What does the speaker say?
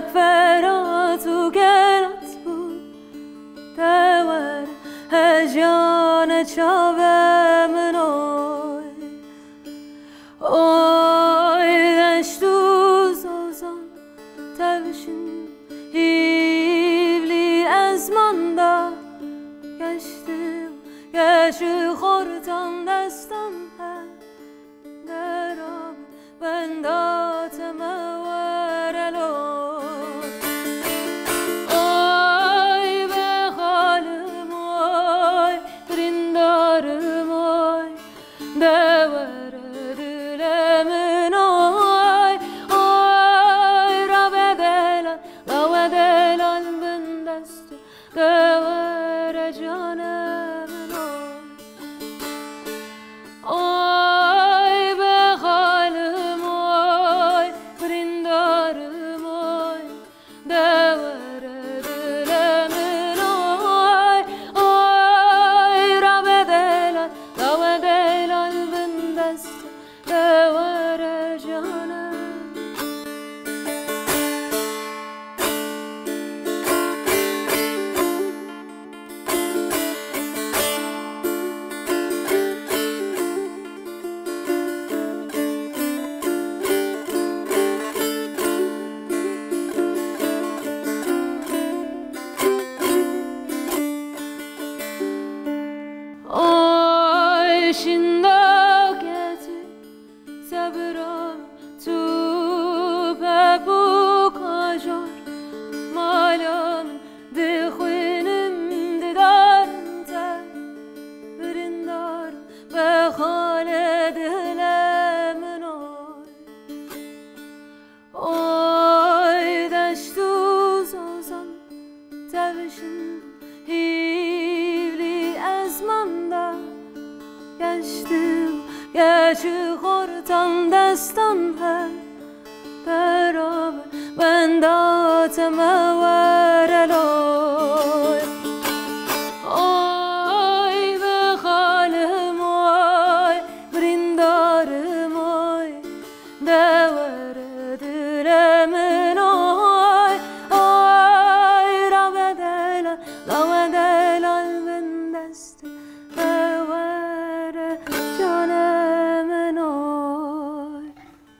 فرات و گرات بود دور هجان چاوه منوی oy دشتو زوزان تبشین هیولی ازماندا گشتی گشی خورتان دستم درام بنداتم ورلون oy به حالم oy برندارم oy دور دلم oy oy را بدلان بندست دور جانم oy به حالم oy برندارم oy دور دلم oy oy را بدلان بندست دور جانم oy şindageti sabram tu pepu kajar malam de khwenim de darta birindar be khaled lemnoy oy dashtu zozan tavshin hivli azmanda geçtim geçi khortan dastan her beraber ben datem veraloy oy be halim oy brindarım oy dever